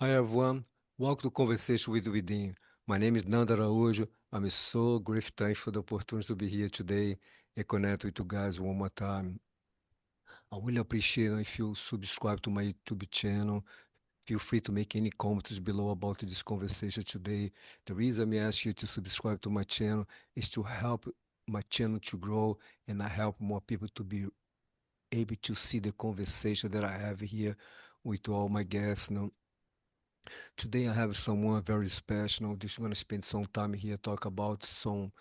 Hi everyone, welcome to Conversation with Within. My name is Nanda Araújo. I'm so grateful for the opportunity to be here today and connect with you guys one more time. I really appreciate if you subscribe to my YouTube channel. Feel free to make any comments below about this conversation today. The reason I ask you to subscribe to my channel is to help my channel to grow and I help more people to be able to see the conversation that I have here with all my guests. Today I have someone very special. Just going to spend some time here talk about some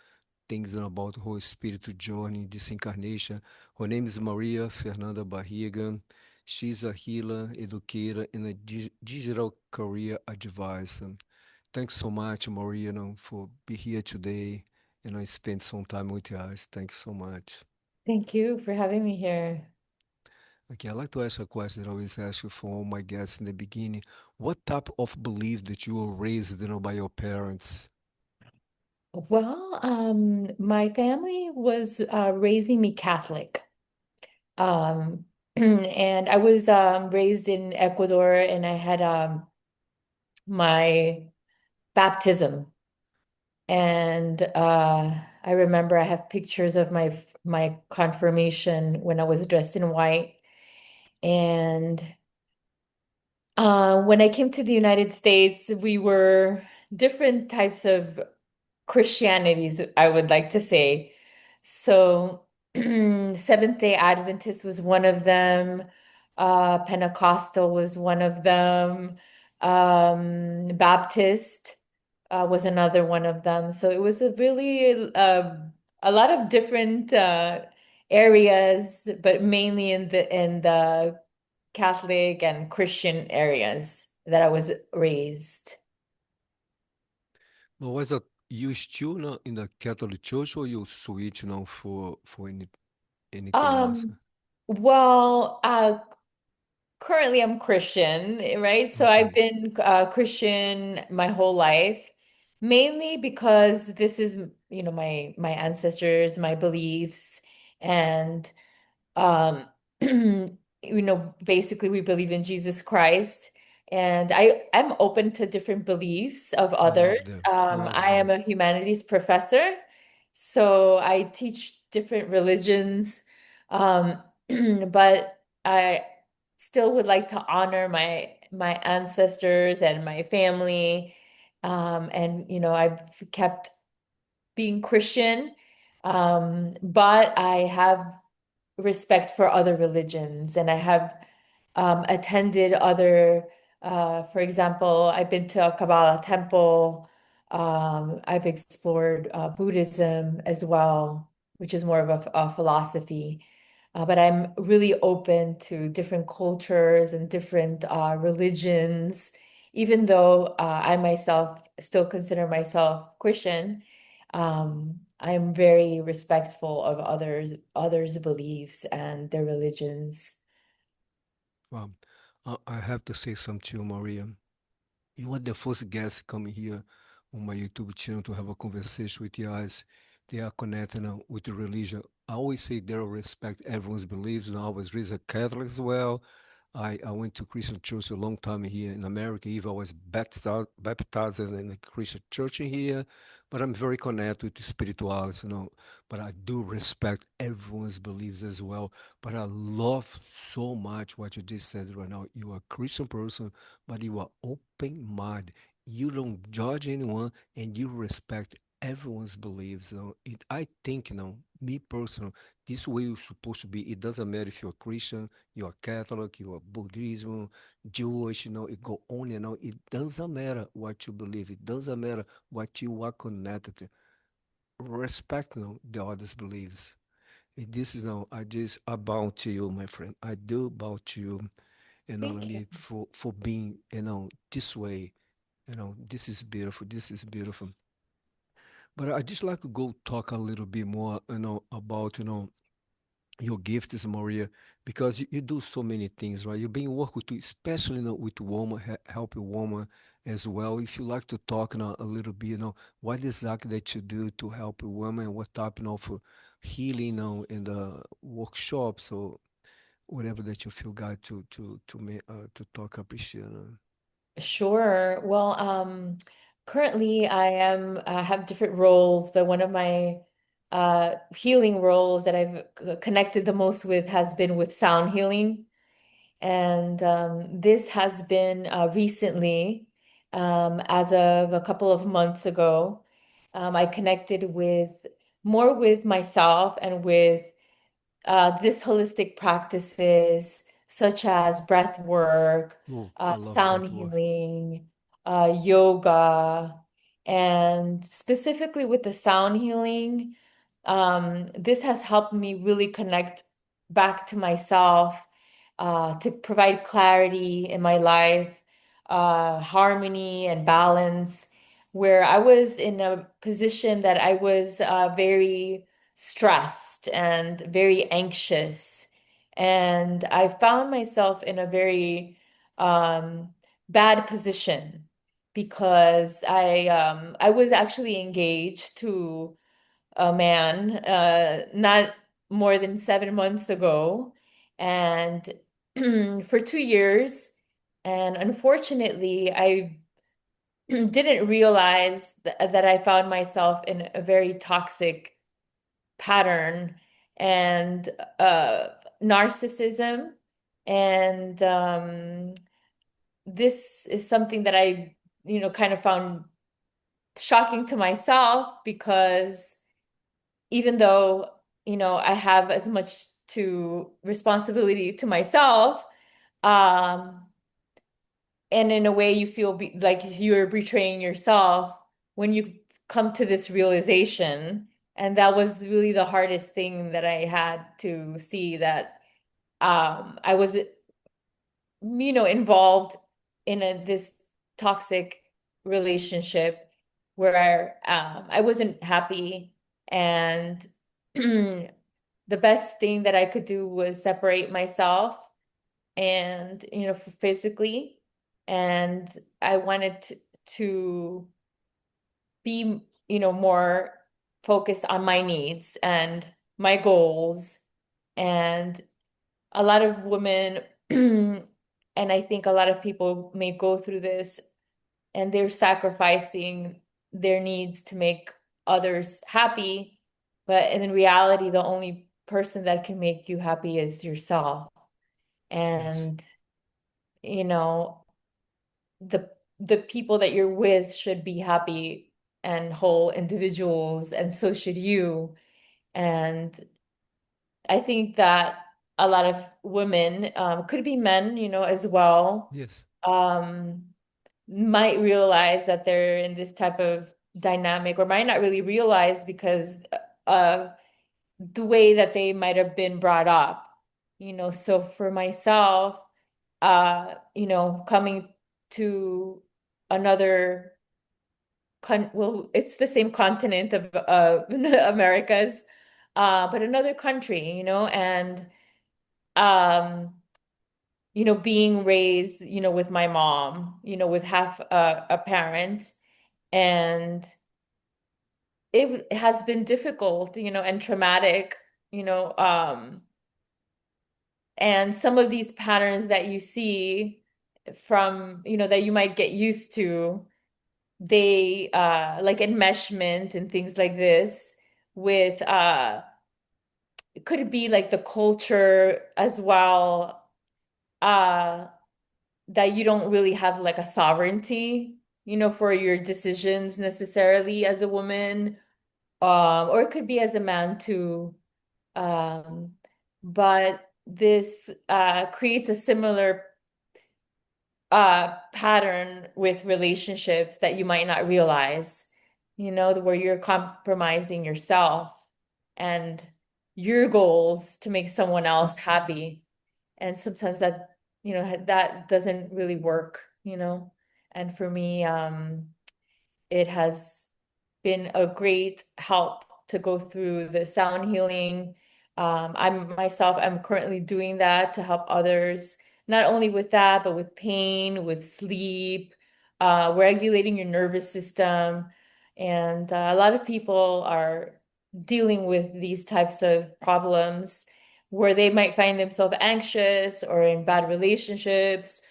things about her spiritual journey, this incarnation. Her name is Maria Fernanda Barriga. She's a healer, educator, and a digital career advisor. Thanks so much, Maria, for be here today and I spend some time with us. Thanks so much. Thank you for having me here. Okay, I'd like to ask a question that I always ask you for all my guests in the beginning. What type of belief that you were raised, by your parents? My family was raising me Catholic. And I was raised in Ecuador and I had my baptism. And I remember I have pictures of my confirmation when I was dressed in white. And when I came to the United States, we were different types of Christianities, I would like to say. So, Seventh-day Adventist was one of them. Pentecostal was one of them. Baptist was another one of them. So it was a lot of different areas, but mainly in the Catholic and Christian areas that I was raised. But was that you still in the Catholic Church or you switch now for anything else? Um, well, currently I'm Christian, right? So I've Okay. been Christian my whole life, mainly because this is, my ancestors, my beliefs, and um, basically we believe in Jesus Christ. And I'm open to different beliefs of I others. love that. I love I am that. a humanities professor, so I teach different religions. But I still would like to honor my ancestors and my family. And I've kept being Christian. But I have respect for other religions and I have attended other for example, I've been to a Kabbalah temple. I've explored Buddhism as well, which is more of a philosophy. But I'm really open to different cultures and different religions, even though I myself still consider myself Christian. I'm very respectful of others' beliefs and their religions. Well, I have to say something to you, Maria. You are the first guest coming here on my YouTube channel to have a conversation with you guys. They are connected with the religion. I always say they respect everyone's beliefs. And I was raised a Catholic as well. I went to Christian church a long time here in America. Even I was baptized in the Christian church in here. But I'm very connected with the spirituality. But I do respect everyone's beliefs as well. But I love so much what you just said right now. You are a Christian person but you are open-minded. You don't judge anyone and you respect everyone's beliefs. I think, me personally, this way you're supposed to be. It doesn't matter if you're Christian, you're Catholic, you're Buddhism, Jewish, it go on and on. It doesn't matter what you believe. It doesn't matter what you are connected to. Respect, the others' beliefs. And this is now, I just I bow to you, my friend. I do bow to you and not Thank you. only for being this way. This is beautiful. This is beautiful. But I just like to go talk a little bit more about your gifts, Maria, because you do so many things, right? You've been working with, especially with woman, helping woman as well. If you like to talk a little bit, what exactly that you do to help a woman, what type of healing, in the workshops or whatever that you feel guide to talk, appreciate. Sure. Well, currently I am have different roles, but one of my healing roles that I've connected the most with has been with sound healing. And this has been recently, as of a couple of months ago. I connected with more with myself and with this holistic practices such as breath work, Oh, I love sound breath work. healing, yoga, and specifically with the sound healing, this has helped me really connect back to myself, to provide clarity in my life, harmony and balance, where I was in a position that I was very stressed and very anxious. And I found myself in a very bad position because I was actually engaged to a man not more than 7 months ago, and for 2 years. And unfortunately, I didn't realize that I found myself in a very toxic pattern and uh, narcissism. And this is something that I, kind of found shocking to myself because even though, I have as much to responsibility to myself, um, and in a way you feel like you're betraying yourself when you come to this realization. And that was really the hardest thing that I had to see, that I was, involved in this toxic relationship where I wasn't happy. And the best thing that I could do was separate myself and, physically. And I wanted to be, more focused on my needs and my goals. And a lot of women, and I think a lot of people may go through this, and they're sacrificing their needs to make others happy. But in reality, the only person that can make you happy is yourself. Yes. And, you know, the the people that you're with should be happy and whole individuals, and so should you. And I think that a lot of women, could be men, as well, Yes. um, might realize that they're in this type of dynamic, or might not really realize because of the way that they might have been brought up. So for myself, coming to another well, it's the same continent of Americas, but another country, and um, being raised, with my mom, with half a parent, and it has been difficult, and traumatic, you know, um, and some of these patterns that you see from, that you might get used to, they like enmeshment and things like this with it could be like the culture as well, uh that you don't really have like a sovereignty, for your decisions necessarily as a woman, or it could be as a man too. um but this creates a similar pattern with relationships that you might not realize, where you're compromising yourself and your goals to make someone else happy. And sometimes that, that doesn't really work, And for me, it has been a great help to go through the sound healing. I'm currently doing that to help others, not only with that, but with pain, with sleep, regulating your nervous system. And a lot of people are dealing with these types of problems where they might find themselves anxious or in bad relationships,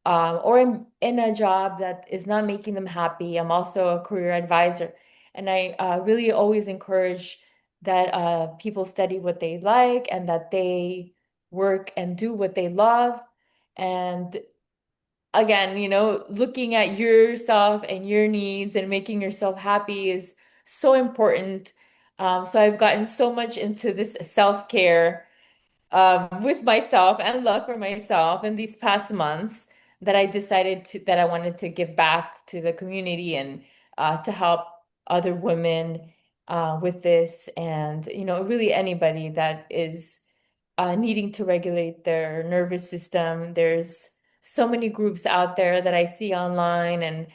or in a job that is not making them happy. I'm also a career advisor. And I really always encourage that people study what they like and that they work and do what they love. And again, looking at yourself and your needs and making yourself happy is so important. So I've gotten so much into this self-care with myself and love for myself in these past months that I decided that I wanted to give back to the community and to help other women with this, and really anybody that is needing to regulate their nervous system. There's so many groups out there that I see online, and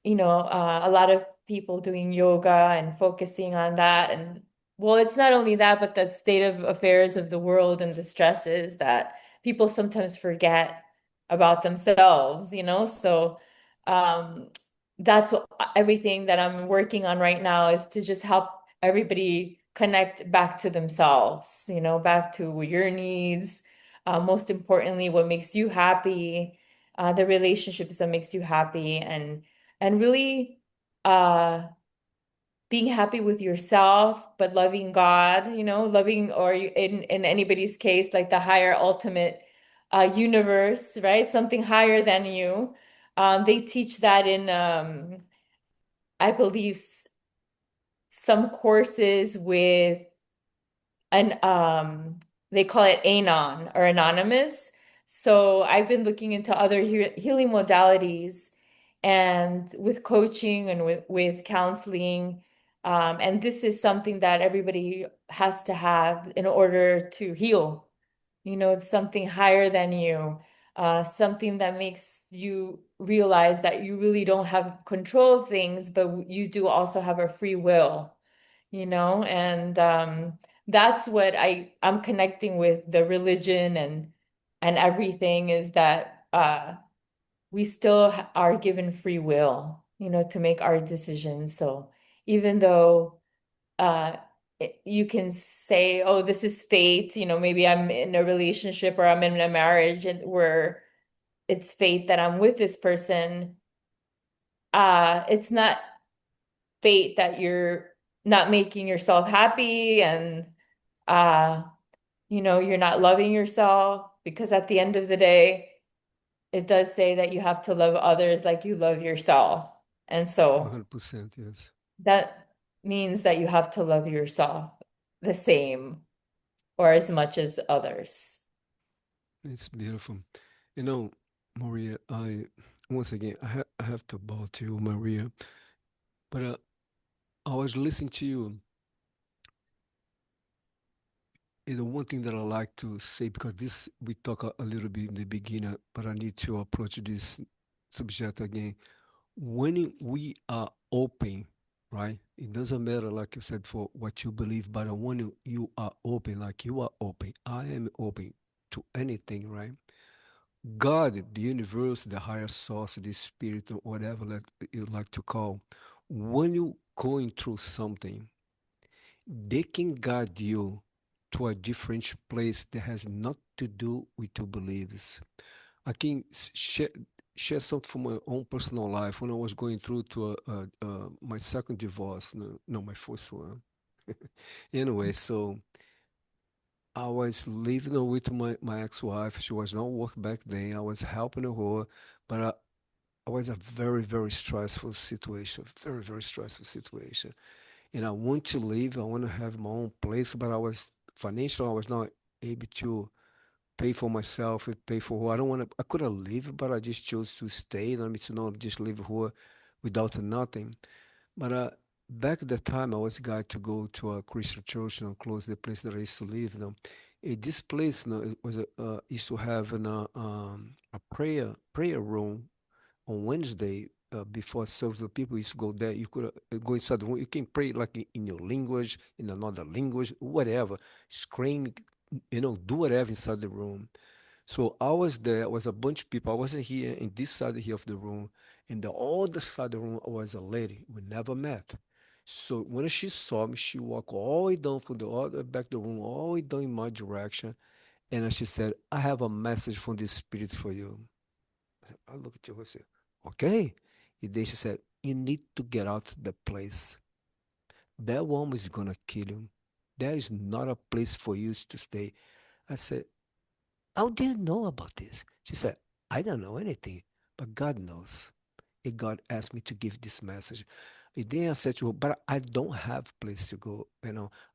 a lot of people doing yoga and focusing on that. And well, it's not only that, but the state of affairs of the world and the stresses that people sometimes forget about themselves, So um, that's everything that I'm working on right now is to just help everybody connect back to themselves, back to your needs. Most importantly, what makes you happy, the relationships that makes you happy, and really being happy with yourself, but loving God, loving, or in anybody's case, like the higher ultimate universe, right? Something higher than you. They teach that in I believe some courses with an they call it anon or anonymous. So I've been looking into other healing modalities and with coaching and with counseling. And this is something that everybody has to have in order to heal. It's something higher than you, something that makes you realize that you really don't have control of things, but you do also have a free will, and that's what I'm connecting with the religion and everything is that we still are given free will, to make our decisions. So even though uh, you can say, oh, this is fate, maybe I'm in a relationship or I'm in a marriage and where it's fate that I'm with this person, it's not fate that you're not making yourself happy and uh, you're not loving yourself, because at the end of the day, it does say that you have to love others like you love yourself. And so 100%, yes. that means that you have to love yourself the same or as much as others. It's beautiful. You know, Maria, once again, I have to bow to you, Maria. But I was listening to you. One thing that I like to say, because this we talk a little bit in the beginning, but I need to approach this subject again. When we are open, right? It doesn't matter, like you said, for what you believe, but when you are open, like you are open, I am open to anything, right? God, the universe, the higher source, the spirit, or whatever that you like to call, when you going through something, they can guide you to a different place that has not to do with your beliefs. I can share something from my own personal life when I was going through to my second divorce, no, my first one. Anyway, so I was living with my ex-wife. She was not working back then. I was helping her, but I was a very, very stressful situation, very, very stressful situation. And I want to leave. I want to have my own place, but I was financially, I was not able to pay for myself and pay for her. I don't want to. I could have leave, but I just chose to stay. I mean, to not just leave her without nothing. But back at the time, I was guy to go to a Christian church and close the place that I used to live. This place, it was used to have a prayer room on Wednesday before service. The people used to go there. You could go inside the room. You can pray like in your language, in another language, whatever. Scream, do whatever inside the room. So I was there. Was a bunch of people. I wasn't here in this side here of the room. In the other side of the room was a lady we never met. So when she saw me, she walked all the way down from the other back of the room, all the way down in my direction. And she said, I have a message from the spirit for you. I look at you and say, okay. And then she said, you need to get out of the place. That woman is gonna kill you. There is not a place for you to stay. I said, how do you know about this? She said, I don't know anything, but God knows. And God asked me to give this message. And then I said to her, but I don't have place to go.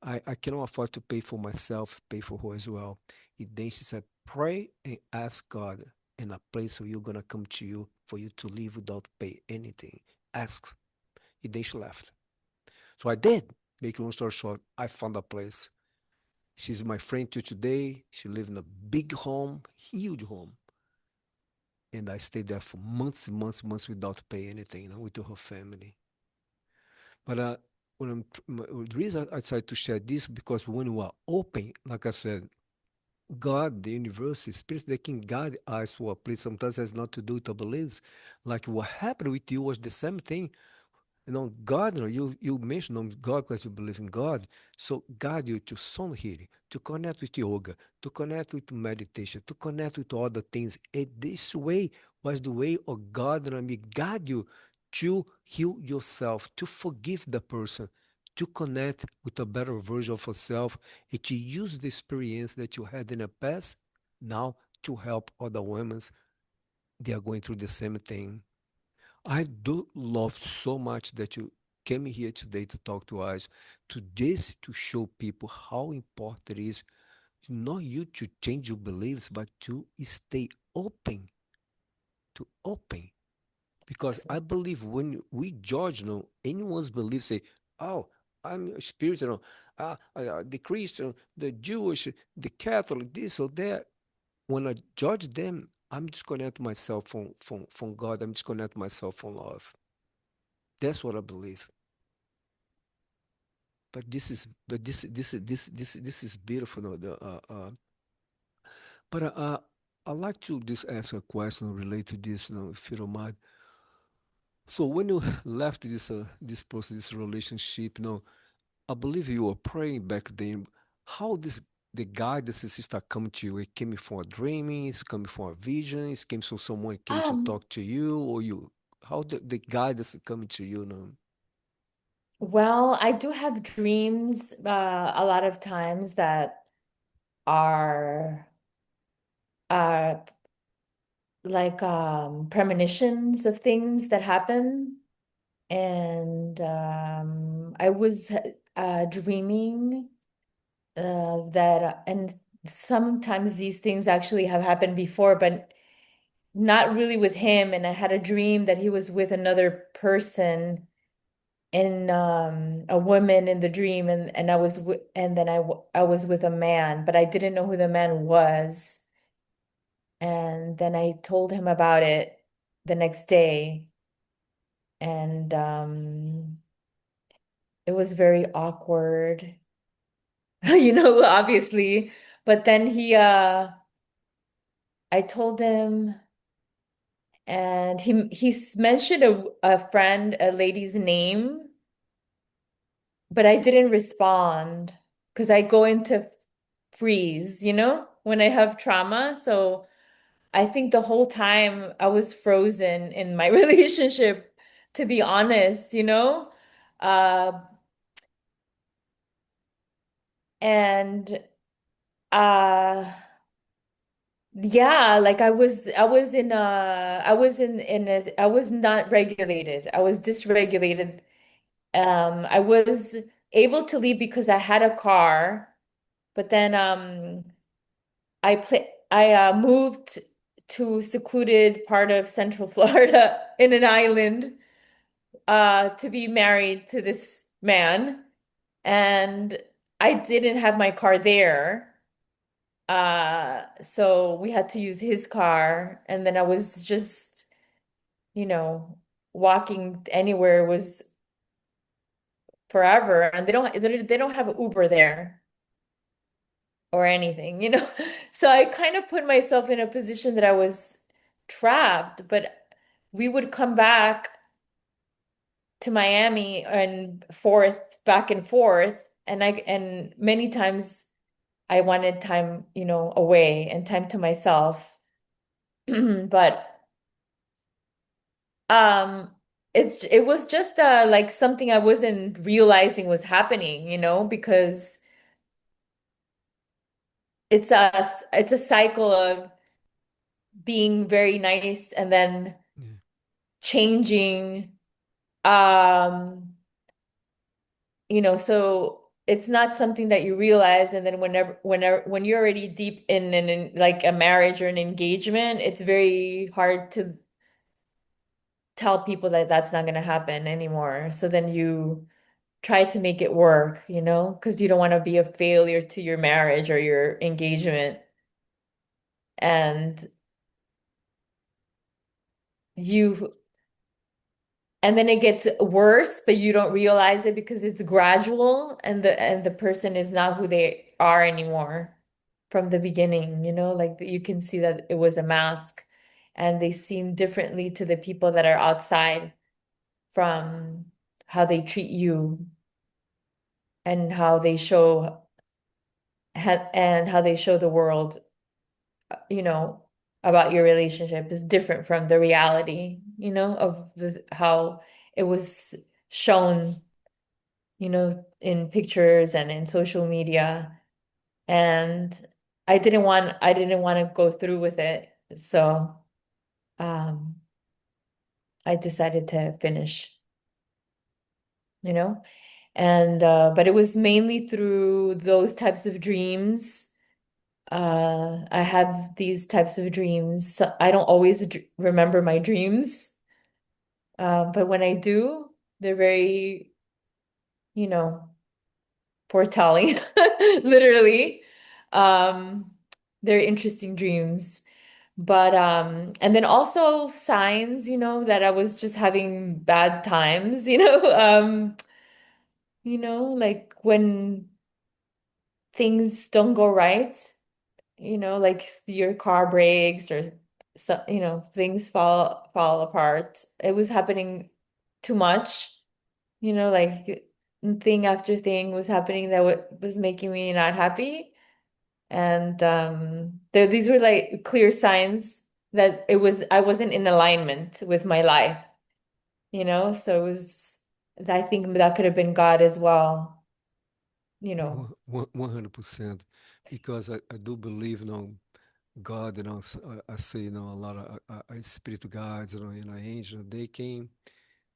I cannot afford to pay for myself, pay for her as well. And then she said, pray and ask God in a place where you're gonna come to you for you to live without pay anything. Ask. And then she left. So I did. Make a long story short, I found a place. She's my friend to today. She lives in a big home, huge home. And I stayed there for months and months and months without pay anything, with her family. But the reason I decided to share this because when we are open, like I said, God, the universe, the spirit, they can guide us for a place. Sometimes has not to do with our beliefs. Like what happened with you was the same thing. God, you mentioned God because you believe in God. So guide you to sound healing, to connect with yoga, to connect with meditation, to connect with other things. And this way was the way of God and me guide you to heal yourself, to forgive the person, to connect with a better version of yourself, and to use the experience that you had in the past now to help other women. They are going through the same thing. I do love so much that you came here today to talk to us, to this to show people how important it is not you to change your beliefs, but to stay open, to open. Because I believe when we judge, anyone's beliefs say, "Oh, I'm a spiritual, the Christian, the Jewish, the Catholic, this or that." When I judge them, I'm disconnect myself from God. I'm disconnect myself from love. That's what I believe. But this is beautiful. No, but I'd like to just ask a question related to this, if you don't mind. So when you left this person, this relationship, I believe you were praying back then. How this the guidance start coming to you? It came from a dreaming, it's coming from a vision, it came from someone came to Um, talk to you, or you how the guidance coming to you now? well, I do have dreams a lot of times that are uh like premonitions of things that happen. And I was dreaming and sometimes these things actually have happened before, but not really with him. And I had a dream that he was with another person and a woman in the dream, and I was and then I was with a man, but I didn't know who the man was. And then I told him about it the next day, and it was very awkward, obviously. But then I told him, and he mentioned a friend, a lady's name, but I didn't respond because I go into freeze, when I have trauma. So I think the whole time I was frozen in my relationship, to be honest. Uh, and uh Yeah, like I was not regulated. I was dysregulated. I was able to leave because I had a car, but then I moved to secluded part of Central Florida in an island to be married to this man, and I didn't have my car there. So we had to use his car, and then I was just, you know, walking anywhere was forever, and they don't have Uber there or anything. So I kind of put myself in a position that I was trapped, but we would come back to Miami and forth, back and forth, and many times I wanted time, away and time to myself. But Um, it was just like something I wasn't realizing was happening, because it's a cycle of being very nice and then Yeah. changing. So it's not something that you realize, and then when you're already deep in like a marriage or an engagement, it's very hard to tell people that that's not going to happen anymore. So then you try to make it work, because you don't want to be a failure to your marriage or your engagement. And you and then it gets worse, but you don't realize it because it's gradual, and the person is not who they are anymore from the beginning, like you can see that it was a mask, and they seem differently to the people that are outside from how they treat you and how they show the world, you know, about your relationship is different from the reality, of how it was shown, in pictures and in social media. And I didn't want to go through with it. So um I decided to finish, you know. And but it was mainly through those types of dreams. I have these types of dreams. So I don't always remember my dreams, but when I do, they're very, you know, foretelling, literally. Um, they're interesting dreams. But and then also signs, that I was just having bad times, like when things don't go right, like your car breaks or so, things fall apart. It was happening too much, like thing after thing was happening that was making me not happy. And these were like clear signs that I wasn't in alignment with my life, so it was, I think that could have been God as well, you know. 100%, because I do believe, God, I say, a lot of spirit guides, and angels, they can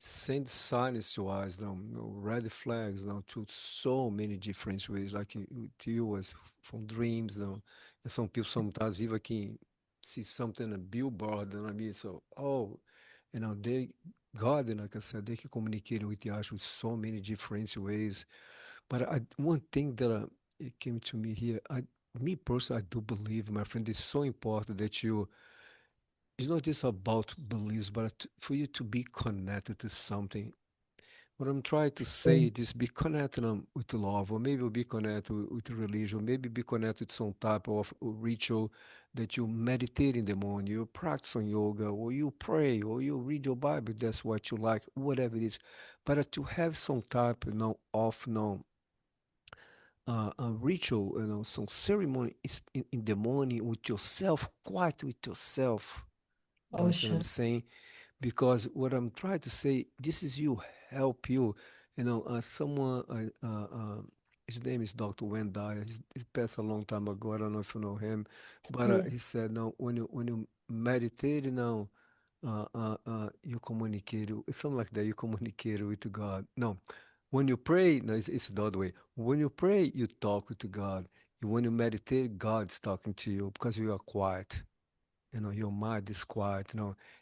send signs to us, red flags, to so many different ways, like to you was from dreams, and some people sometimes even can see something in a billboard, I mean, so, oh, they, God, like I said, they can communicate with us with so many different ways. But one thing that it came to me here, me personally, I do believe, my friend, it's so important that it's not just about beliefs, but for you to be connected to something. What I'm trying to say Mm. is just be connected with love, or maybe be connected with religion, maybe be connected with some type of ritual that you meditate in the morning, you practice on yoga, or you pray, or you read your Bible. That's what you like, whatever it is. But to have some type, of, a ritual, some ceremony is in the morning with yourself, quiet with yourself. You Oh, understand what I'm sure. saying? Because what I'm trying to say, this is you help you. Someone, his name is Dr. Wayne Dyer. He passed a long time ago. I don't know if you know him, but Yeah. he said, no, when you meditate, you communicate. It's something like that. You communicate with God. No, when you pray, no, it's the other way. When you pray, you talk with God. When you meditate, God's talking to you because you are quiet. Your mind is quiet.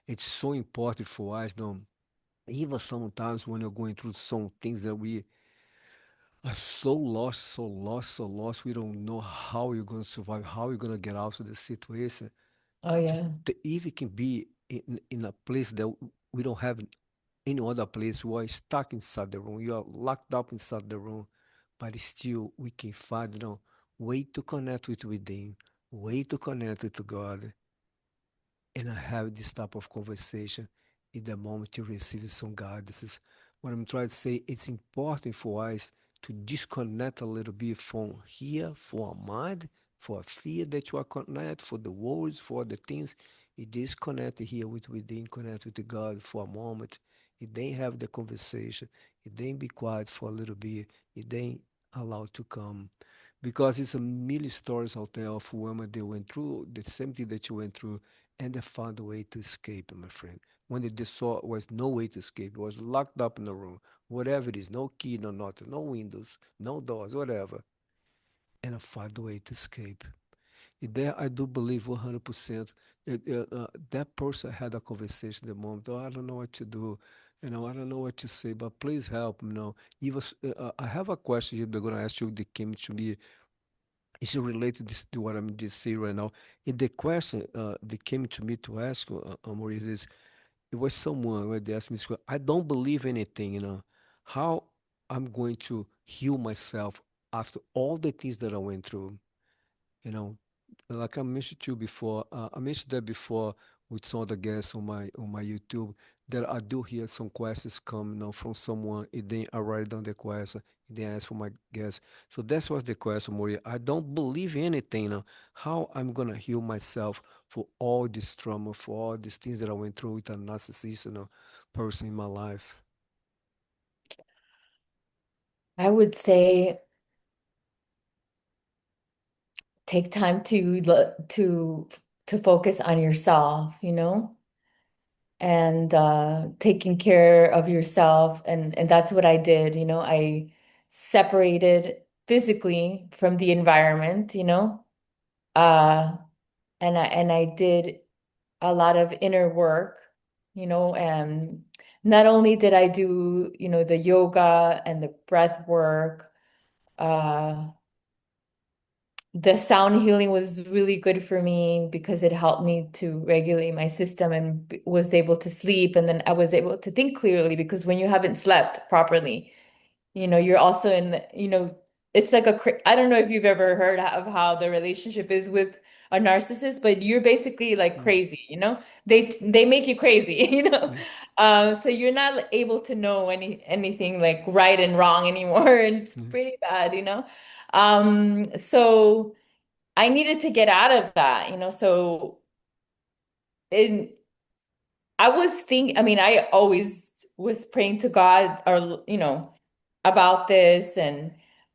It's so important for us. Even sometimes when you're going through some things that we are so lost, so lost, so lost, we don't know how you're going to survive, how you're going to get out of the situation. Oh, yeah. The evil can be in a place that we don't have any other place. We are stuck inside the room. You are locked up inside the room, but still we can find, way to connect with within, way to connect with God, and I have this type of conversation in the moment you receive some God. This is what I'm trying to say. It's important for us to disconnect a little bit from here, for our mind, for a fear that you are connected, for the words, for the things. You disconnect here with within, connect with God for a moment. You then have the conversation. You then be quiet for a little bit. You then allow to come. Because it's a million stories out there of women they went through the same thing that you went through and they found a way to escape, my friend. When they saw was no way to escape, it was locked up in the room, whatever it is, no key, no nothing, no windows, no doors, whatever, and I found a way to escape. There, I do believe 100% that person had a conversation at the moment. Oh, I don't know what to do. I don't know what to say, but please help. Even I have a question here. They're going to ask you. That came to me. Is it related to, to what I'm just saying right now? And the question that came to me to ask you, Maurice, is it was someone where they asked me, this I don't believe anything. How I'm going to heal myself after all the things that I went through. You know, like I mentioned to you before, I mentioned that before with some other guests on my YouTube that I do hear some questions come, from someone, and then I write down the question, and then ask for my guest. So that's what's the question, Maria. I don't believe anything, how I'm gonna heal myself for all this trauma, for all these things that I went through with a narcissist, person in my life. I would say take time to to focus on yourself, and taking care of yourself, and that's what I did. I separated physically from the environment, uh and I did a lot of inner work, and not only did I do, the yoga and the breath work, uh the sound healing was really good for me because it helped me to regulate my system and was able to sleep. And then I was able to think clearly because when you haven't slept properly, you're also it's like I don't know if you've ever heard of how the relationship is with a narcissist, but you're basically like Mm, crazy, they make you crazy, yeah, so you're not able to know anything like right and wrong anymore, and it's yeah, pretty bad, so I needed to get out of that, so in I mean, I always was praying to God or, about this,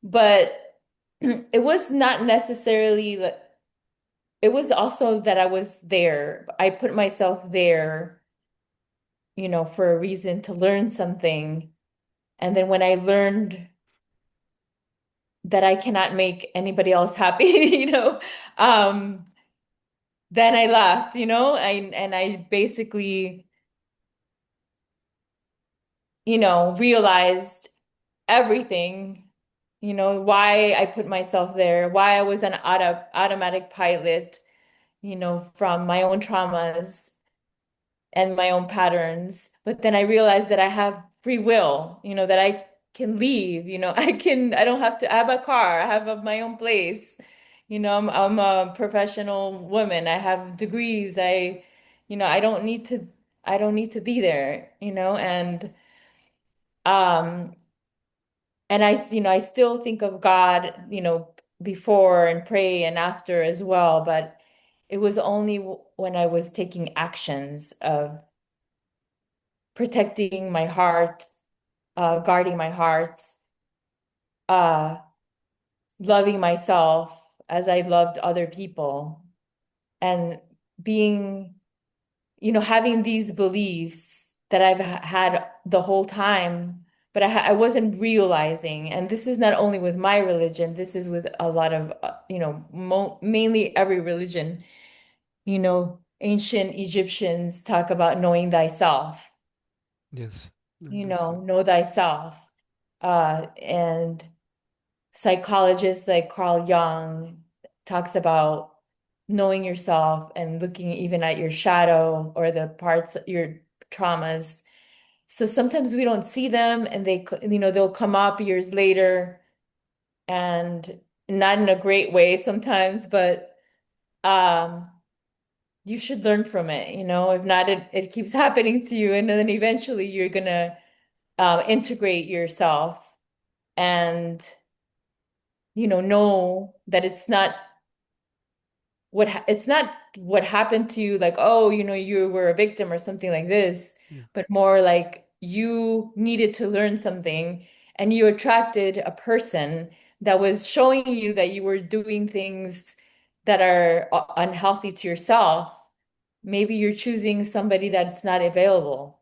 but it was not necessarily it was also that I was there. I put myself there, for a reason to learn something. And then when I learned that I cannot make anybody else happy, um, then I left, and I basically, realized everything, why I put myself there, why I was an automatic pilot, from my own traumas and my own patterns. But then I realized that I have free will, that I can leave, I don't have to I have a car, I have my own place. I'm a professional woman. I have degrees. I don't need to be there, um and I still think of God, before and pray and after as well, but it was only when I was taking actions of protecting my heart, guarding my heart, uh, loving myself as I loved other people, and being, having these beliefs that I've had the whole time, but I wasn't realizing. And this is not only with my religion, this is with a lot of, mo mainly every religion. Ancient Egyptians talk about knowing thyself, yes, like this. know thyself. And psychologists like Carl Jung talks about knowing yourself and looking even at your shadow or the parts, your traumas. So sometimes we don't see them and they'll come up years later, and not in a great way sometimes, but um, you should learn from it, If not, it keeps happening to you. And then eventually you're gonna integrate yourself and, know that it's not it's not what happened to you, like, oh, you were a victim or something like this, Yeah. but more like you needed to learn something and you attracted a person that was showing you that you were doing things that are unhealthy to yourself. Maybe you're choosing somebody that's not available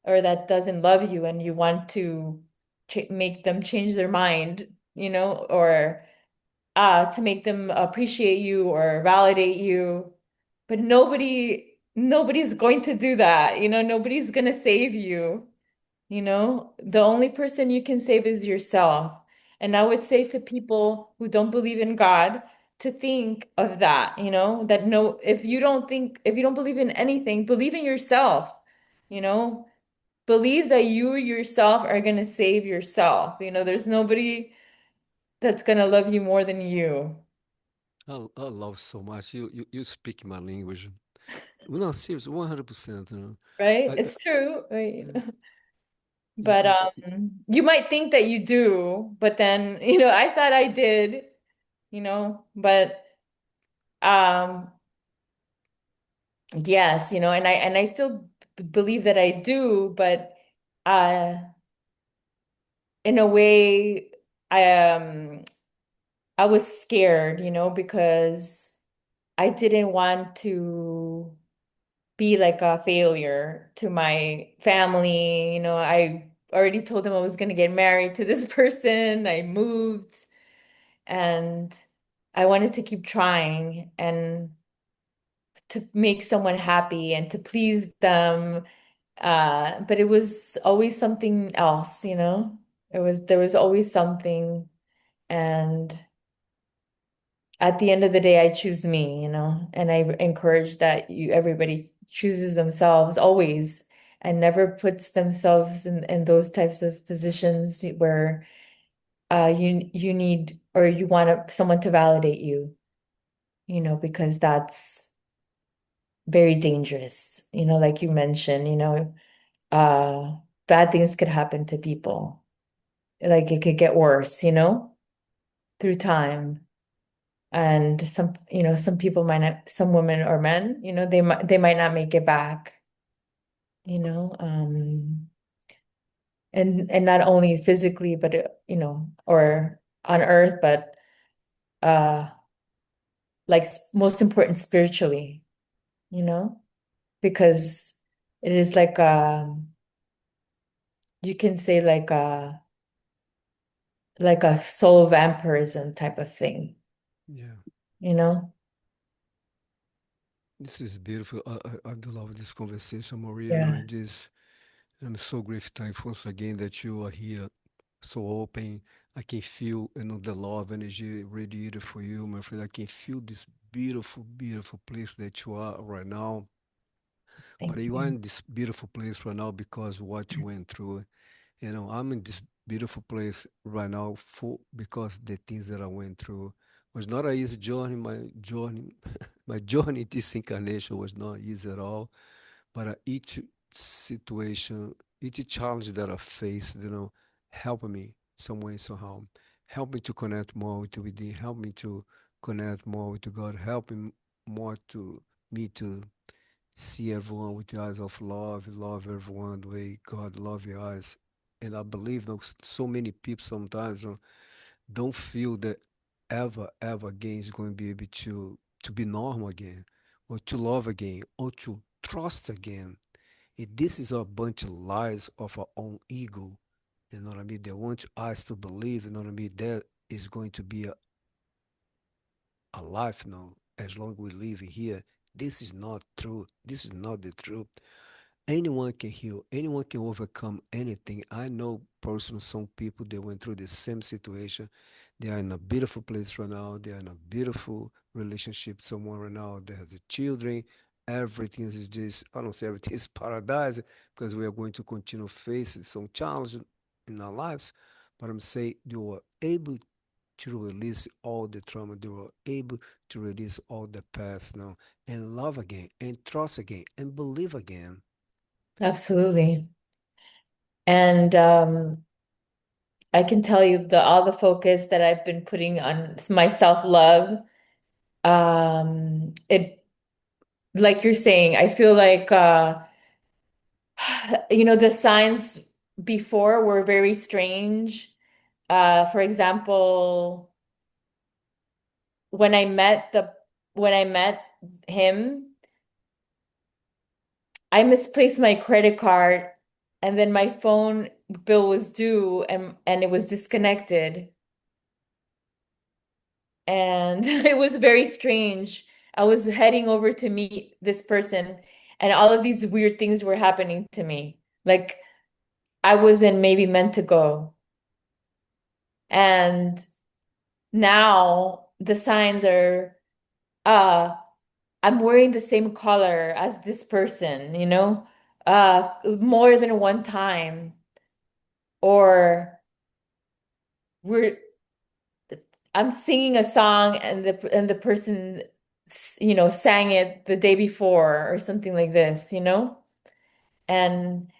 or that doesn't love you and you want to ch make them change their mind, or to make them appreciate you or validate you. But nobody's going to do that. Nobody's going to save you. The only person you can save is yourself. And I would say to people who don't believe in God to think of that, that no, if you don't believe in anything, believe in yourself, you know, believe that you yourself are going to save yourself. There's nobody that's going to love you more than you, I love so much. You speak my language. No, serious, 100%. right? I, It's true, right? yeah, yeah, But you might think that you do, but then, I thought I did, but um yes, and I still believe that I do, but uh in a way I was scared, because I didn't want to be like a failure to my family. I already told them I was going to get married to this person. I moved and I wanted to keep trying and to make someone happy and to please them. But it was always something else, there was always something. And at the end of the day, I choose me, and I encourage that everybody chooses themselves always and never puts themselves in those types of positions where you need or you want someone to validate you, because that's very dangerous, like you mentioned, uh, bad things could happen to people. Like it could get worse, through time. And some people might not, some women or men, they might not make it back, you know, um, and not only physically, but or on earth, but uh, like most important spiritually, you know, because it is like you can say like a soul vampirism type of thing, yeah. you know? This is beautiful. I do love this conversation, Maria. Yeah, And this, I'm so grateful, thankful once again that you are here, so open. I can feel, the love energy radiated for you, my friend. I can feel this beautiful, beautiful place that you are right now. But thank you are you. in this beautiful place right now because what you went through. I'm in this beautiful place right now for because the things that I went through was not an easy journey. My journey, my journey in this incarnation was not easy at all. But each situation, each challenge that I faced, helped me some way somehow. Help me to connect more with within. Help me to connect more with God. Helping more to me to see everyone with the eyes of love, love everyone the way God love your eyes. And I believe so many people sometimes don't feel that ever again is going to be able to be normal again, or to love again, or to trust again. This is a bunch of lies of our own ego. You know what I mean? They want us to believe, you know what I mean, there is going to be a life now as long as we live here. This is not true. This is not the truth. Anyone can heal, anyone can overcome anything. I know personally some people that went through the same situation. They are in a beautiful place right now. They are in a beautiful relationship somewhere right now. They have the children. Everything is just, I don't say everything is paradise because we are going to continue facing some challenges in our lives. But I'm saying you are able to release all the trauma. They were able to release all the past now and love again and trust again and believe again. Absolutely. And I can tell you all the focus that I've been putting on my self-love It, like you're saying, I feel like the signs before were very strange. For example, when I met the when I met him, I misplaced my credit card and then my phone bill was due and it was disconnected. And it was very strange. I was heading over to meet this person and all of these weird things were happening to me. Like I wasn't maybe meant to go. And now the signs are uh I'm wearing the same color as this person, more than one time. Or we're I'm singing a song and the person sang it the day before or something like this. And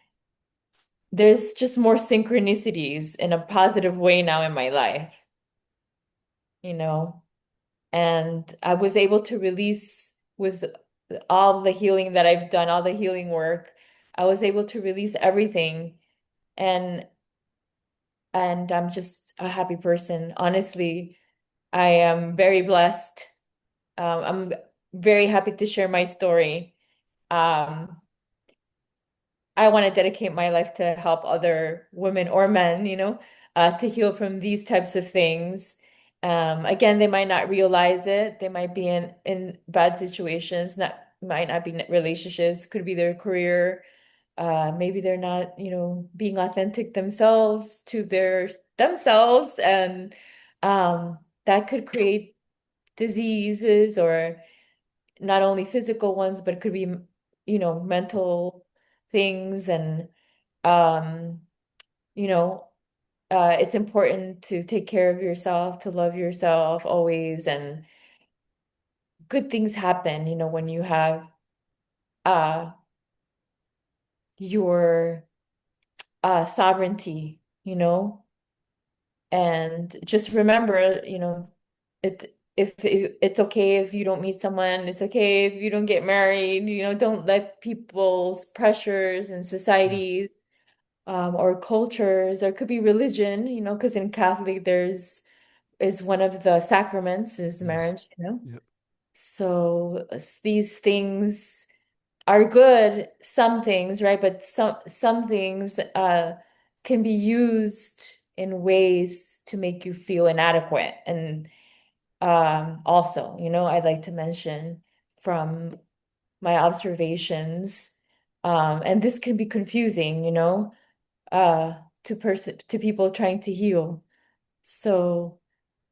there's just more synchronicities in a positive way now in my life, you know. And I was able to release with all the healing that I've done, all the healing work. I was able to release everything and I'm just a happy person. Honestly, I am very blessed. I'm very happy to share my story. Um, I want to dedicate my life to help other women or men, to heal from these types of things. Again, they might not realize it. They might be in bad situations, might not be in relationships, could be their career. Maybe they're not, being authentic themselves to their themselves, and that could create diseases or not only physical ones, but it could be, mental things. And, um, you know, it's important to take care of yourself, to love yourself always. And good things happen, when you have uh, your sovereignty, and just remember, it's okay if you don't meet someone, it's okay if you don't get married, don't let people's pressures and Yeah. societies or cultures, or it could be religion, because in Catholic there's is one of the sacraments is Yes. marriage. Yeah. So these things are good, some things, right? But some things can be used in ways to make you feel inadequate. And also, I'd like to mention from my observations, and this can be confusing, uh, to people trying to heal. So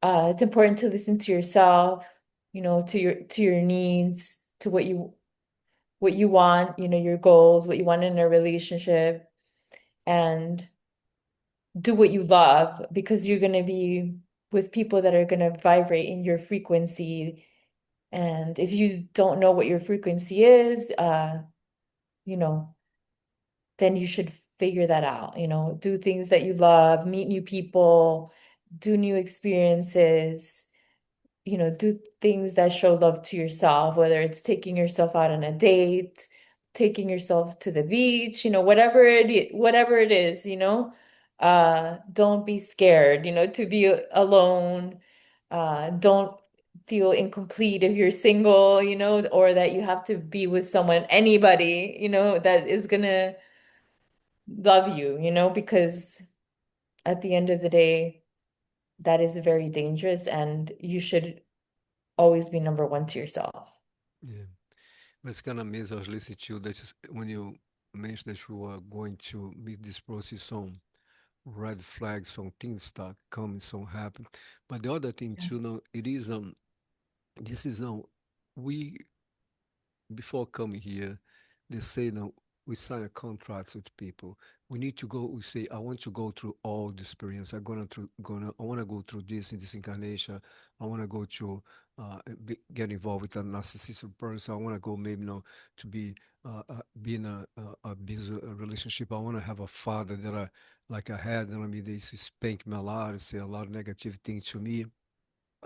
it's important to listen to yourself, to your needs, to what you want, your goals, what you want in a relationship, and do what you love because you're going to be with people that are going to vibrate in your frequency. And if you don't know what your frequency is, you know, then you should figure that out, do things that you love, meet new people, do new experiences, do things that show love to yourself, whether it's taking yourself out on a date, taking yourself to the beach, whatever it is, don't be scared, to be alone. Don't feel incomplete if you're single, or that you have to be with someone, anybody, that is gonna love you, because at the end of the day, that is very dangerous and you should always be number one to yourself. Yeah. But it's kind of amazing. I was listening to you that when you mentioned that you are going to meet this process, some red flags, some things start coming, some happen. But the other thing Yeah. too, it is this is we before coming here, they say now we sign a contracts with people. We need to go. We say, I want to go through all the experience. I want to go through this in this incarnation. I want to go to get involved with a narcissistic person. I want to go maybe to be in a busy relationship. I want to have a father that I like I had. And I mean, they spank me a lot. Say a lot of negative things to me.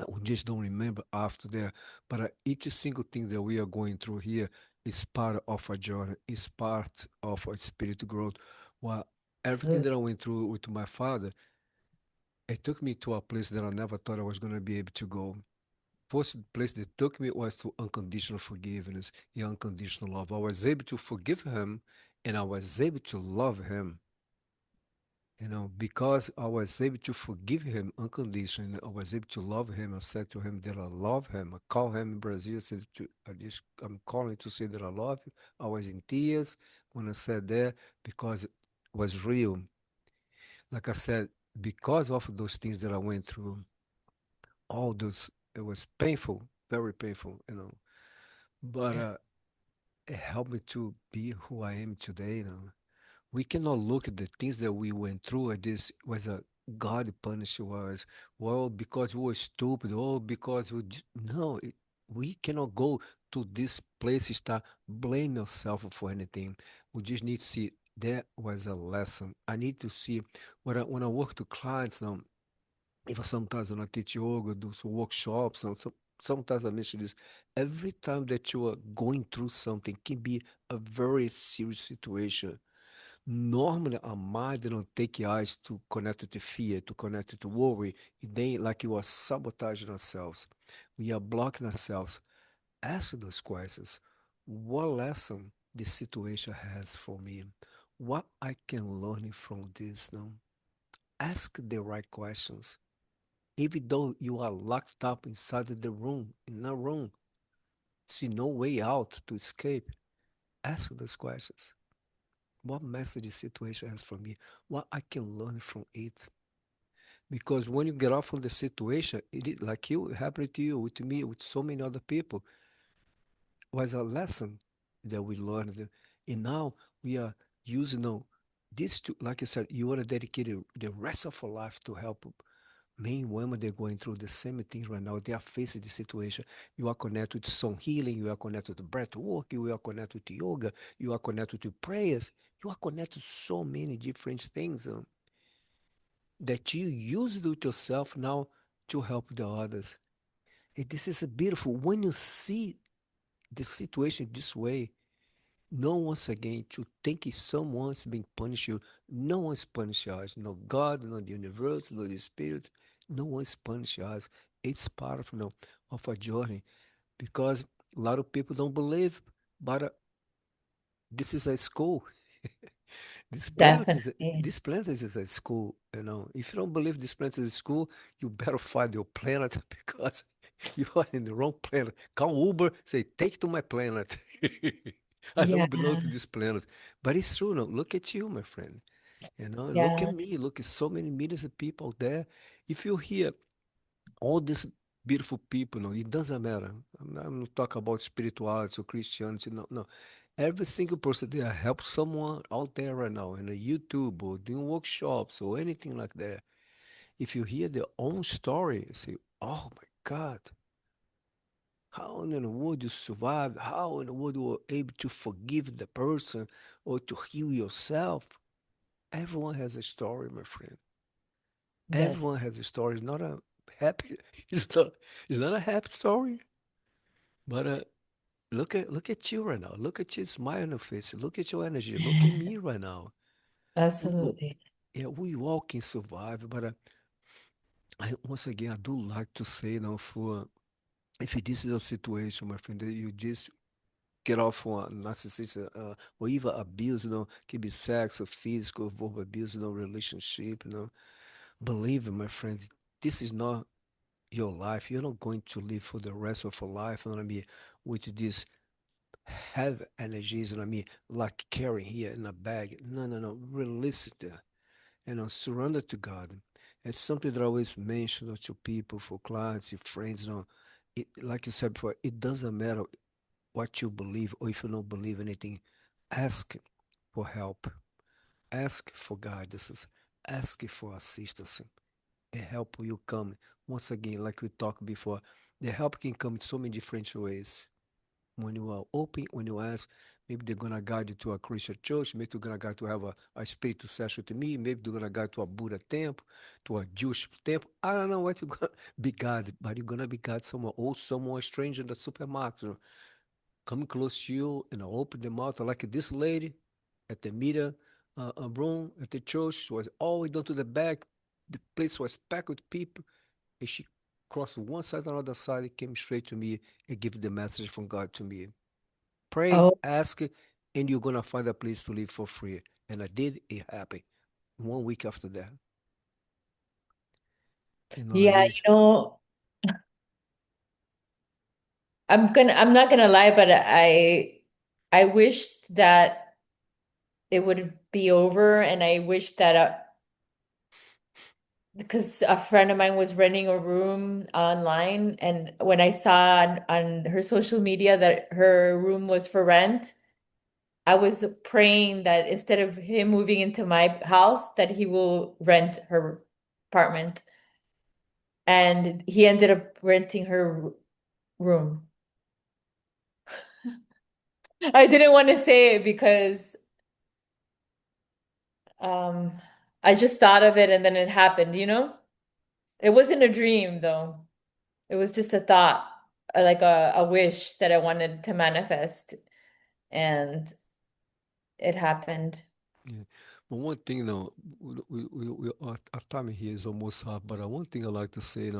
We just don't remember after that. But each single thing that we are going through here is part of a journey, is part of a spiritual growth. Well, everything Absolutely. that I went through with my father, it took me to a place that I never thought I was going to be able to go. First place that took me was to unconditional forgiveness and unconditional love. I was able to forgive him and I was able to love him. Because I was able to forgive him unconditionally, I was able to love him. I said to him that I love him. I call him in Brazil. I'm calling to say that I love you. I was in tears when I said that because it was real. Like I said, because of those things that I went through, all those, it was painful, very painful, But Yeah. it helped me to be who I am today. We cannot look at the things that we went through as this was a God punishing us. Well, because we were stupid. Oh, because no, we cannot go to this place and start blame yourself for anything. We just need to see that was a lesson. I need to see when I work to clients now. If sometimes when I teach yoga, do some workshops, sometimes I mention this. Every time that you are going through something, can be a very serious situation. Normally, our mind don't take eyes to connect it to fear, to connect it to worry. They like you are sabotaging ourselves. We are blocking ourselves. Ask those questions. What lesson this situation has for me? What I can learn from this now? Ask the right questions. Even though you are locked up inside the room, in a room, see no way out to escape, ask those questions. What message the situation has for me? What I can learn from it? Because when you get off from the situation, it is like you it happened to you, with me, with so many other people, was a lesson that we learned. And now we are using this to, like I said, you want to dedicate the rest of your life to help men and women. They're going through the same things right now. They are facing the situation. You are connected to some healing. You are connected to breath work. You are connected to yoga. You are connected to prayers. You are connected to so many different things that you use it with yourself now to help the others. And this is a beautiful. When you see the situation this way, no once again to think if someone's being punished you, no one's punished us. No God, no the universe, no the spirit, no one's punished us. It's part of of a journey because a lot of people don't believe, but this is a school. Definitely. This planet is a school. If you don't believe this planet is a school, you better find your planet because you are in the wrong planet. Call Uber, say, take to my planet. I Yeah. don't belong to this planet. But it's true, no. Look at you, my friend. Look at Yeah. me. Look at so many millions of people out there. If you hear all these beautiful people, no, it doesn't matter. I'm not talking about spirituality or Christianity. No, no. Every single person there help someone out there right now in a YouTube or doing workshops or anything like that. If you hear their own story, you say, "Oh my God, how in the world you survived? How in the world you were able to forgive the person or to heal yourself?" Everyone has a story, my friend. Yes. Everyone has a story. It's not a happy. It's not. It's not a happy story. But look at you right now. Look at your smile on your face. Look at your energy. Look at me right now. W- Absolutely. Yeah, we all can survive. But once again, I do like to say, for if this is a situation, my friend, that you just get off on narcissism or even abuse, can be sex or physical, verbal abuse, relationship, believe me, my friend, this is not your life. You're not going to live for the rest of your life. You know what I mean? With this have energies, like carrying here in a bag. No, no, no. Release it there. Surrender to God. It's something that I always mention to people, for clients, your friends. Like you said before, it doesn't matter what you believe or if you don't believe anything. Ask for help. Ask for guidance. Ask for assistance. And help will come. Once again, like we talked before, the help can come in so many different ways. When you are open, when you ask, Maybe they're gonna guide you to a Christian church. Maybe they're gonna guide to have a spiritual session with me. Maybe they're gonna guide to a Buddha temple, to a Jewish temple. I don't know what you're gonna be guided, but you're gonna be guided somewhere, or someone strange in the supermarket, coming close to you and open the mouth like this lady at the meter room at the church. She was always down to the back. The place was packed with people, and she crossed one side and another side, came straight to me and gave the message from God to me. Pray, Oh, ask, and you're gonna find a place to live for free. And I did. It happened. 1 week after that, you know what I yeah, mean? I'm not gonna lie, but I wished that it would be over, and I wish that because a friend of mine was renting a room online, and when I saw on her social media that her room was for rent, I was praying that instead of him moving into my house, that he will rent her apartment. And he ended up renting her room. I didn't want to say it because um I just thought of it and then it happened, you know? It wasn't a dream though. It was just a thought, like a wish that I wanted to manifest, and it happened. Yeah. But one thing, our time here is almost up. But one thing I like to say,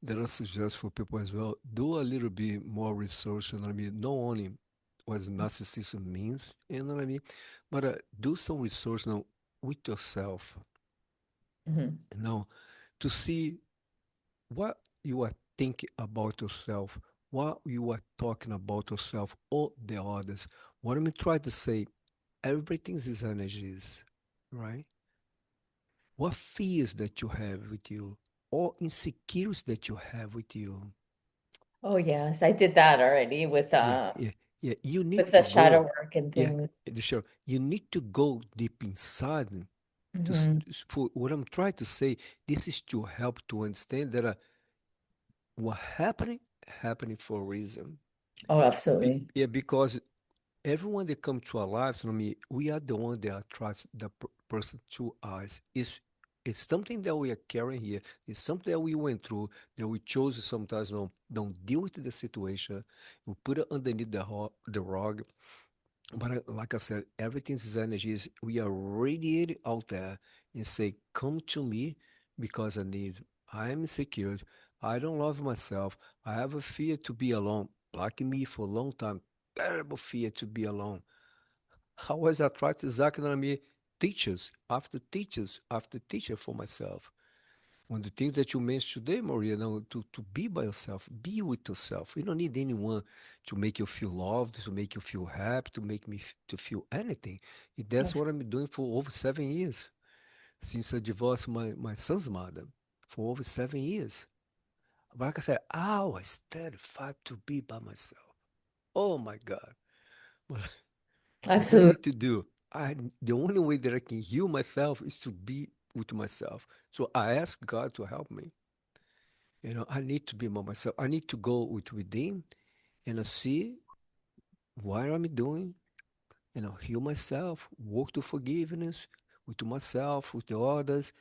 that I suggest for people as well, do a little bit more research. You know what I mean? Not only what narcissism means, you know what I mean, but do some research now with yourself. Mhm. You know, to see what you are thinking about yourself, what you are talking about yourself or the others. What I'm trying to say, everything is energies, right? What fears that you have with you, or insecurities that you have with you. Oh yes, I did that already Yeah, yeah, yeah. You with need the to shadow go. work and Yeah, things. sure. You need to go deep inside Hmm. for what I'm trying to say. This is to help to understand that what happening for a reason. Oh, absolutely. Yeah, because everyone that come to our lives, I mean, we are the one that attracts the person to us. It's something that we are carrying here. It's something that we went through that we chose sometimes don't deal with the situation. We put it underneath the rug. But like I said, everything's energies. We are radiating out there and say, "Come to me, because I need. I am insecure. I don't love myself. I have a fear to be alone. Like me for a long time, terrible fear to be alone. I was attracted exactly to me, teachers after teacher for myself. One of the things that you mentioned today, Maria, to be by yourself, be with yourself. You don't need anyone to make you feel loved, to make you feel happy, to make me to feel anything. That's Abs- what I'm doing for over 7 years since I divorced my son's mother for over 7 years. But like I said, I was terrified to be by myself. Oh my God. But what I Absolutely. need to do, the only way that I can heal myself is to be with myself. So I ask God to help me. I need to be by myself. I need to go within and I see what I'm doing, heal myself, work to forgiveness with myself, with the others.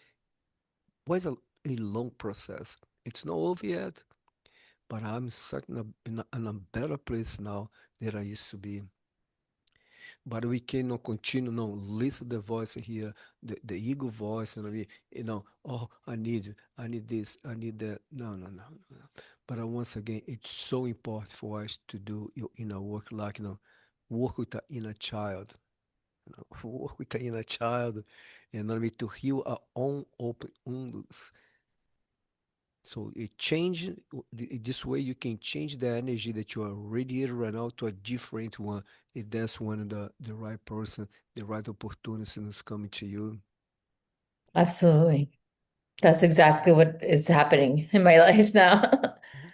Was a long process. It's not over yet, but I'm stuck in a better place now than I used to be. But we cannot continue, no, listen the voice here, the ego voice, and oh, I need this, I need that. No, no, no, no. But once again, it's so important for us to do your inner work, like, work with the inner child, work with the inner child, and to heal our own open wounds. So it change this way you can change the energy that you are radiating right now to a different one if that's one of the right person, the right opportunity is coming to you. Absolutely. That's exactly what is happening in my life now. Mhm.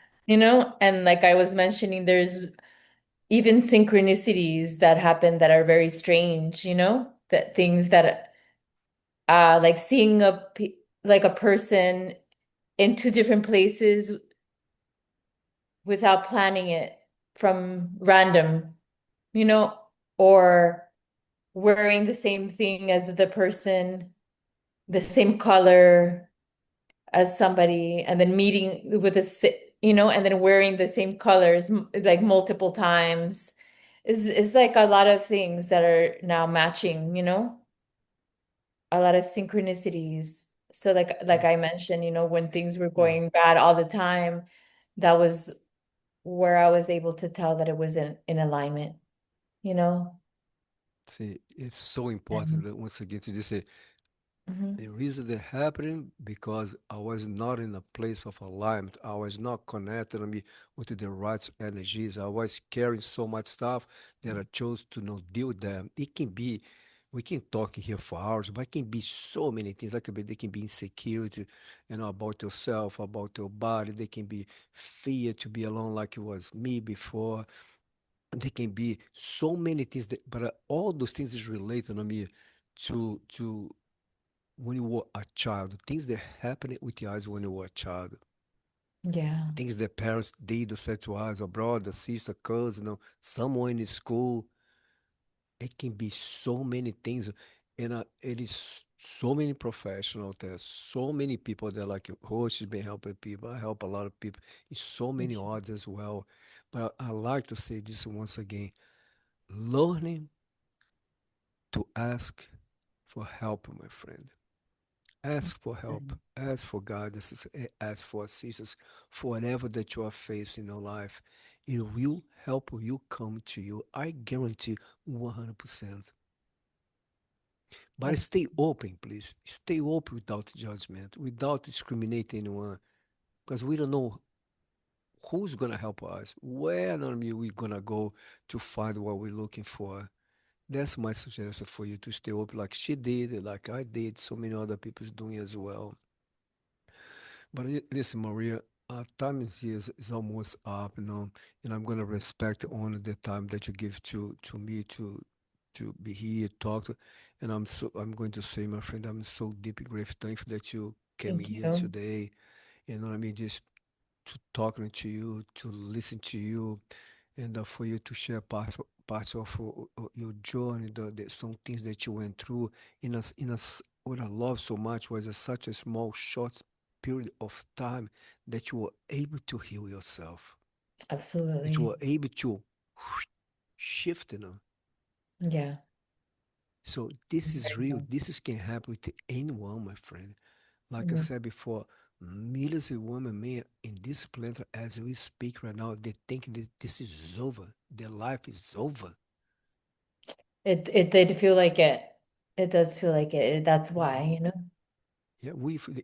And like I was mentioning, there's even synchronicities that happen that are very strange, that things that like seeing like a person in two different places without planning it from random, you know. or wearing the same thing as the person, the same color as somebody, and then meeting with and then wearing the same colors like multiple times is like a lot of things that are now matching, a lot of synchronicities. So like Mm. I mentioned, when things were Yeah. going bad all the time, that was where I was able to tell that it was in alignment, you know? See, it's so important And that once again to just say mhm, the reason that happening because I was not in a place of alignment. I was not connected to me with the right energies. I was carrying so much stuff that I chose to not deal with them. It can be, we can talk here for hours, but it can be so many things. Like they can be insecurity, about yourself, about your body. They can be fear to be alone, like it was me before. They can be so many things that, but all those things is related on me to when you were a child, things that happened with your eyes when you were a child, yeah, things that parents did or said to us, a brother, sister, cousin, someone in school. It can be so many things, and it is so many professionals. There's so many people that like oh, she's been helping people. I help a lot of people. It's so many odds as well. But I like to say this once again: learning to ask for help, my friend. Ask for help. Ask for guidance. Ask for assistance for whatever that you are facing in your life. It will help you come to you. I guarantee 100%. But stay absolutely. open, please. Stay open without judgment, without discriminating anyone. Because we don't know who's going to help us, where we're going to go to find what we're looking for. That's my suggestion for you to stay open like she did, like I did, so many other people's doing as well. But listen, Maria, time is almost up, and I'm gonna respect only the time that you give to me to be here, talk to, and I'm going to say, my friend, I'm so deeply grateful, thankful that you came Thank here you. today. You know what I mean? Just to talking to you, to listen to you, and for you to share parts of your journey, some things that you went through what I love so much was such a small, short period of time that you were able to heal yourself, that you Absolutely. were able to shift, Yeah. So this is Very real. well. This is can happen to anyone, my friend. Like I Yeah. said before, millions of women, men in this planet as we speak right now, they think that this is over. Their life is over. It did feel like it. It does feel like it. That's why, Mhm. you know? Yeah,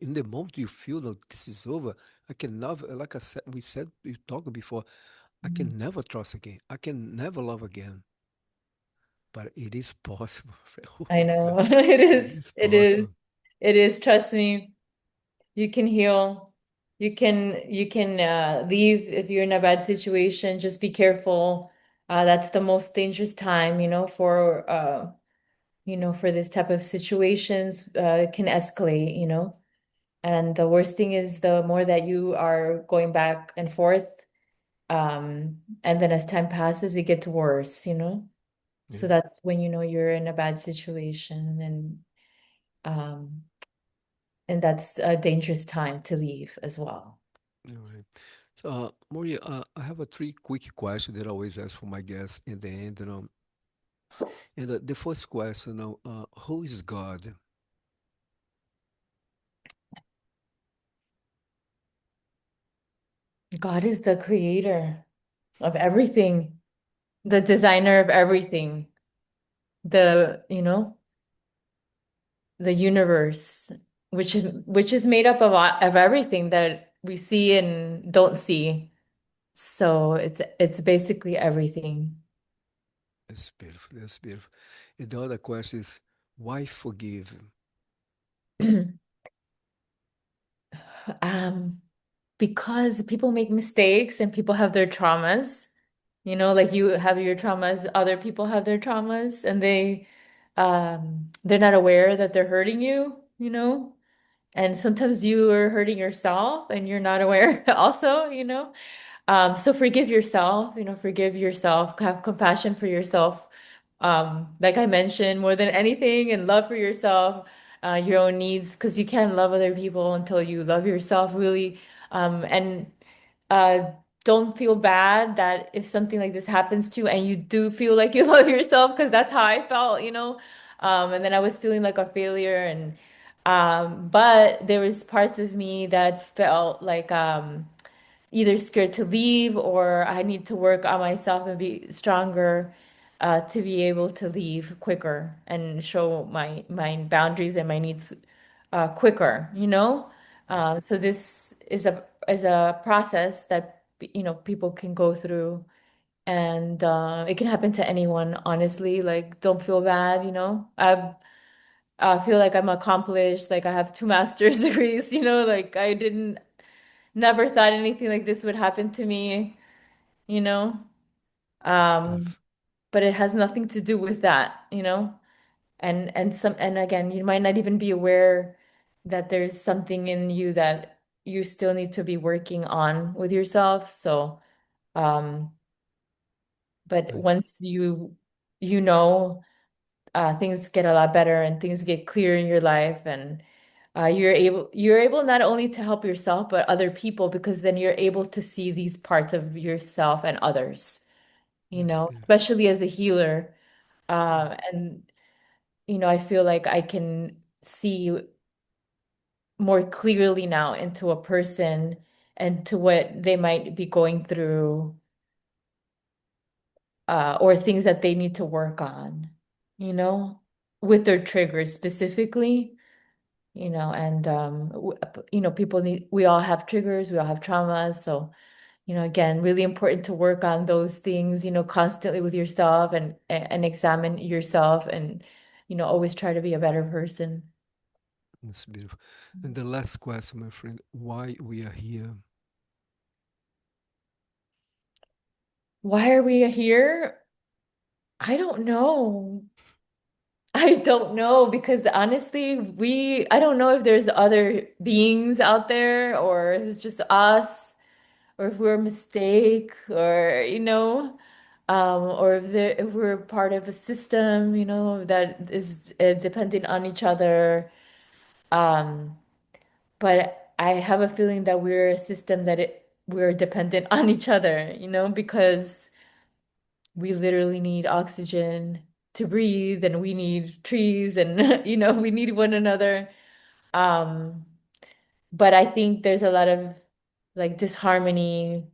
in the moment you feel that this is over, I can never, like I said, we talked before, I Mhm. can never trust again. I can never love again. But it is possible. Oh I my know. God, It it is. is It is. possible. It is. Trust me. You can heal. You can leave if you're in a bad situation. Just be careful. That's the most dangerous time, for this type of situations. It can escalate, And the worst thing is the more that you are going back and forth, and then as time passes, it gets worse. So Yeah. that's when you know you're in a bad situation, um and that's a dangerous time to leave as well. All right. So, Maria, I have a three quick questions that I always ask for my guests in the end. And the first question, who is God? God is the creator of everything, the designer of everything, the universe, which is made up of everything that we see and don't see. So it's basically everything. That's beautiful. That's beautiful. And the other question is, why forgive? Um, because people make mistakes and people have their traumas, like you have your traumas, other people have their traumas, and they're not aware that they're hurting you. And sometimes you are hurting yourself and you're not aware also. So forgive yourself, have compassion for yourself, Like I mentioned, more than anything, and love for yourself, your own needs, because you can't love other people until you love yourself really. And uh, don't feel bad that if something like this happens to you and you do feel like you love yourself, because that's how I felt, you know. And then I was feeling like a failure, and but there was parts of me that felt like either scared to leave or I need to work on myself and be stronger to be able to leave quicker and show my boundaries and my needs quicker, you know? So this is a process that you know people can go through and it can happen to anyone, honestly. Like don't feel bad, you know? I feel like I'm accomplished, like I have two master's degrees, you know, like I didn't never thought anything like this would happen to me, you know? That's Um, beautiful. but it has nothing to do with that, you know? And again, you might not even be aware that there's something in you that you still need to be working on with yourself. So, um, but Right. once you know, things get a lot better and things get clear in your life and you're able not only to help yourself but other people because then you're able to see these parts of yourself and others, you That's know, beautiful. especially as a healer. Mm. And you know, I feel like I can see more clearly now into a person and to what they might be going through or things that they need to work on, you know, with their triggers specifically. You know, and you know, people need, we all have triggers, we all have traumas. So, you know, again, really important to work on those things, you know, constantly with yourself and examine yourself and, you know, always try to be a better person. That's beautiful. And the last question, my friend, why we are here? Why are we here? I don't know. I don't know because honestly, I don't know if there's other beings out there or if it's just us or if we're a mistake or you know or if we're part of a system, you know, that is dependent on each other. um but I have a feeling that we're a system that we're dependent on each other, you know, because we literally need oxygen to breathe and we need trees and you know we need one another. um but I think there's a lot of like disharmony,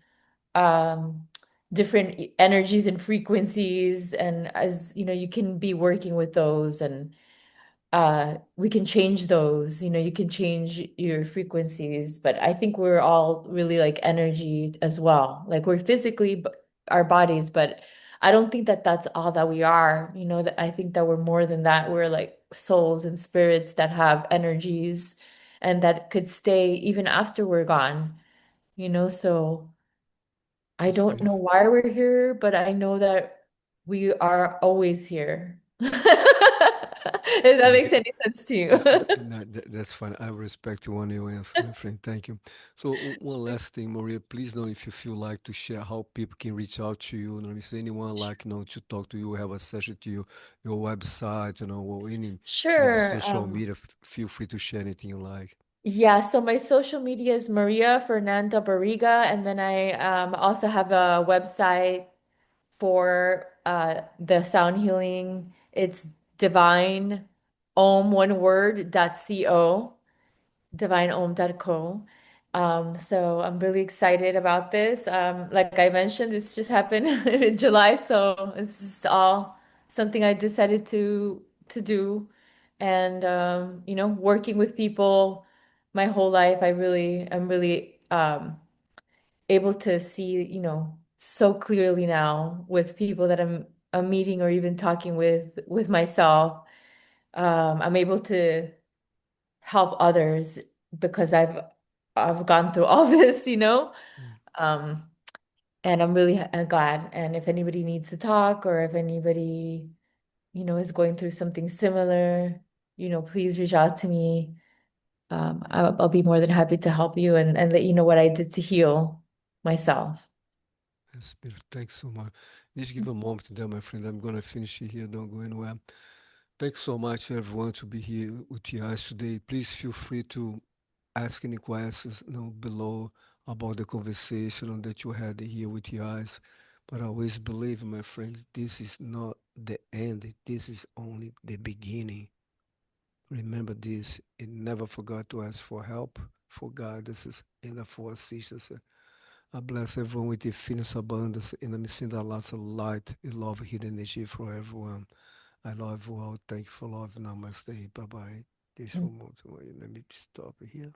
um, different energies and frequencies. And as you know, you can be working with those and we can change those, you know, you can change your frequencies. But I think we're all really like energy as well. Like we're physically our bodies, but I don't think that that's all that we are. You know, that I think that we're more than that. We're like souls and spirits that have energies and that could stay even after we're gone, you know, so. I That's don't know beautiful. why we're here, but I know that we are always here. If that Thank makes you. any sense to you. No, that's fine. I respect your answer, my friend. Thank you. So one last thing, Maria, please know if you feel like to share how people can reach out to you. You know, if anyone like, you know, to talk to you, have a session to you, your website, you know, or any maybe Sure. social media, feel free to share anything you like. Yeah, so my social media is Maria Fernanda Barriga, and then I also have a website for the sound healing. It's divine om one word .co. divineom.co. So I'm really excited about this. Like I mentioned, this just happened in July, so it's just all something I decided to do. And you know, working with people my whole life, I'm really able to see, you know, so clearly now with people that I'm meeting or even talking with myself. I'm able to help others because I've gone through all this, you know. Yeah. Um, and I'm really glad. And if anybody needs to talk or if anybody, you know, is going through something similar, you know, please reach out to me. I'll be more than happy to help you and let you know what I did to heal myself. That's beautiful. Thanks so much. Just give a moment there, my friend. I'm gonna finish it here. Don't go anywhere. Thanks so much, everyone, to be here with us today. Please feel free to ask any questions, below about the conversation that you had here with us. But I always believe, my friend, this is not the end. This is only the beginning. Remember this, and never forget to ask for help, for guidance, and for assistance. I bless everyone with infinite abundance, and I'm sending lots of light and love, hidden energy for everyone. I love you all. Thank you for love. Namaste. Bye bye. This one more. Let me stop it here.